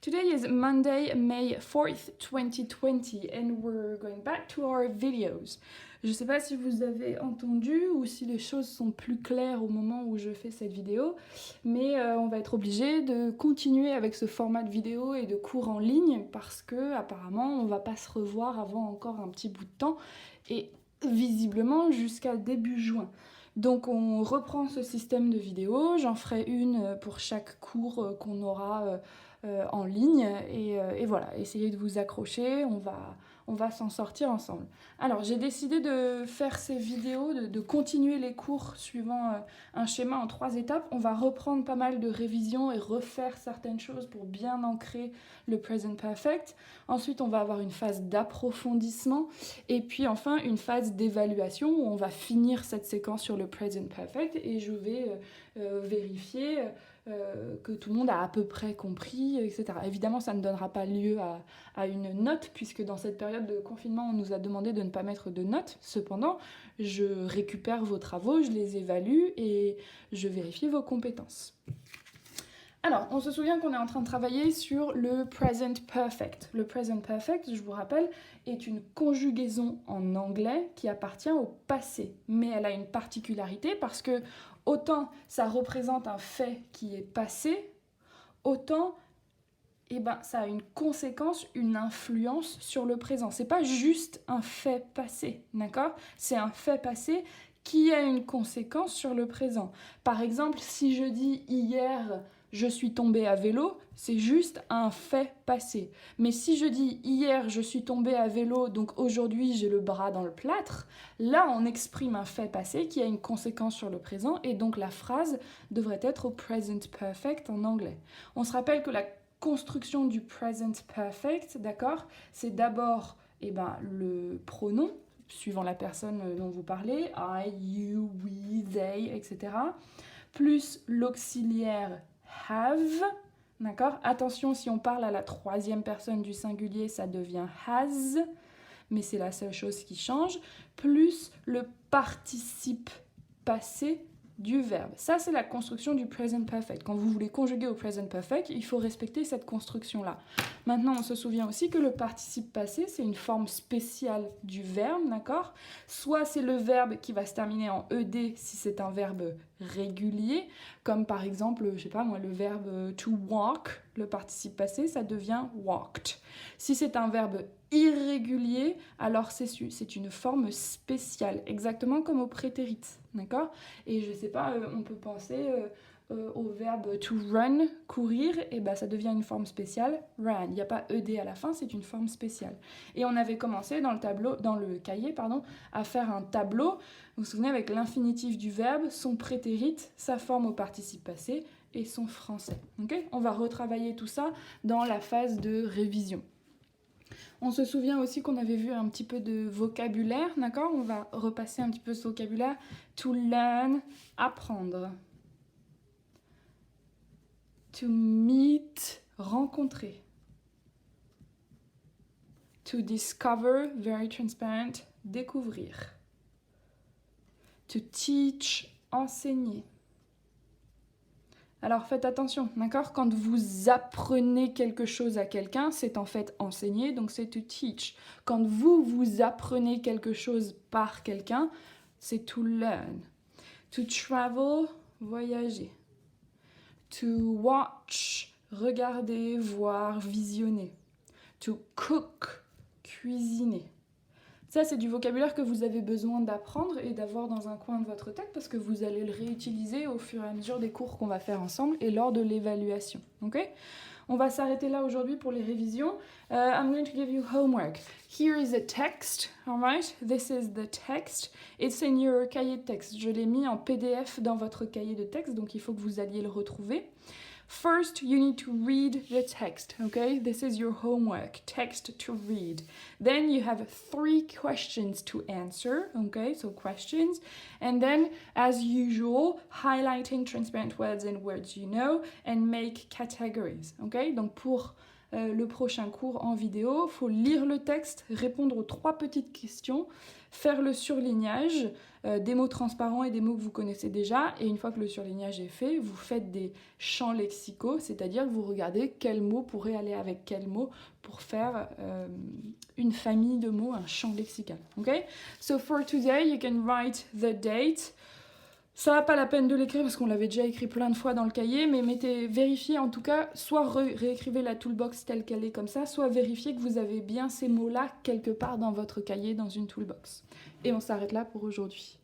Today is Monday, May 4th, 2020, and we're going back to our videos. Je ne sais pas si vous avez entendu ou si les choses sont plus claires au moment où je fais cette vidéo, mais on va être obligé de continuer avec ce format de vidéo et de cours en ligne parce que apparemment on ne va pas se revoir avant encore un petit bout de temps et visiblement jusqu'à début juin. Donc on reprend ce système de vidéos, j'en ferai une pour chaque cours qu'on aura en ligne et voilà, essayez de vous accrocher, on va s'en sortir ensemble. Alors j'ai décidé de faire ces vidéos, de continuer les cours suivant un schéma en 3 étapes. On va reprendre pas mal de révisions et refaire certaines choses pour bien ancrer le present perfect. Ensuite on va avoir une phase d'approfondissement et puis enfin une phase d'évaluation où on va finir cette séquence sur le present perfect et je vais vérifier que tout le monde a à peu près compris, etc. Évidemment, ça ne donnera pas lieu à une note, puisque dans cette période de confinement, on nous a demandé de ne pas mettre de notes. Cependant, je récupère vos travaux, je les évalue et je vérifie vos compétences. Alors, on se souvient qu'on est en train de travailler sur le present perfect. Le present perfect, je vous rappelle, est une conjugaison en anglais qui appartient au passé. Mais elle a une particularité parce que autant ça représente un fait qui est passé, autant ça a une conséquence, une influence sur le présent. C'est pas juste un fait passé, d'accord ? C'est un fait passé qui a une conséquence sur le présent. Par exemple, si je dis hier je suis tombée à vélo, c'est juste un fait passé. Mais si je dis hier je suis tombée à vélo, donc aujourd'hui j'ai le bras dans le plâtre, là on exprime un fait passé qui a une conséquence sur le présent et donc la phrase devrait être au present perfect en anglais. On se rappelle que la construction du present perfect, d'accord, c'est d'abord le pronom, suivant la personne dont vous parlez, I, you, we, they, etc., plus l'auxiliaire have, d'accord. Attention, si on parle à la troisième personne du singulier, ça devient has, mais c'est la seule chose qui change, plus le participe passé du verbe. Ça, c'est la construction du present perfect. Quand vous voulez conjuguer au present perfect, il faut respecter cette construction-là. Maintenant, on se souvient aussi que le participe passé, c'est une forme spéciale du verbe, d'accord ? Soit c'est le verbe qui va se terminer en ed si c'est un verbe régulier, comme par exemple, je sais pas moi, le verbe to walk, le participe passé, ça devient walked. Si c'est un verbe irrégulier, alors c'est une forme spéciale, exactement comme au prétérit, d'accord ? Et je sais pas, on peut penser au verbe to run, courir, et ça devient une forme spéciale, ran. Il n'y a pas ed à la fin, c'est une forme spéciale. Et on avait commencé dans le cahier, à faire un tableau, vous vous souvenez, avec l'infinitif du verbe, son prétérit, sa forme au participe passé et son français. Okay ? On va retravailler tout ça dans la phase de révision. On se souvient aussi qu'on avait vu un petit peu de vocabulaire, d'accord ? On va repasser un petit peu ce vocabulaire. To learn, apprendre. To meet, rencontrer. To discover, very transparent, découvrir. To teach, enseigner. Alors faites attention, d'accord ? Quand vous apprenez quelque chose à quelqu'un, c'est en fait enseigner, donc c'est to teach. Quand vous apprenez quelque chose par quelqu'un, c'est to learn. To travel, voyager. To watch, regarder, voir, visionner. To cook, cuisiner. Ça, c'est du vocabulaire que vous avez besoin d'apprendre et d'avoir dans un coin de votre tête parce que vous allez le réutiliser au fur et à mesure des cours qu'on va faire ensemble et lors de l'évaluation. Okay ? On va s'arrêter là aujourd'hui pour les révisions. I'm going to give you homework. Here is a text, all right? This is the text. It's in your cahier de texte. Je l'ai mis en PDF dans votre cahier de texte, donc il faut que vous alliez le retrouver. First, you need to read the text, okay? This is your homework, text to read. Then you have 3 questions to answer, okay? So questions. And then, as usual, highlighting transparent words and words you know and make categories, okay? Donc pour le prochain cours en vidéo. Il faut lire le texte, répondre aux 3 petites questions, faire le surlignage, des mots transparents et des mots que vous connaissez déjà. Et une fois que le surlignage est fait, vous faites des champs lexicaux, c'est-à-dire que vous regardez quel mot pourrait aller avec quel mot pour faire une famille de mots, un champ lexical. Okay? So for today, you can write the date. Ça n'a pas la peine de l'écrire parce qu'on l'avait déjà écrit plein de fois dans le cahier, mais vérifiez en tout cas, soit réécrivez la toolbox telle qu'elle est comme ça, soit vérifiez que vous avez bien ces mots-là quelque part dans votre cahier, dans une toolbox. Et on s'arrête là pour aujourd'hui.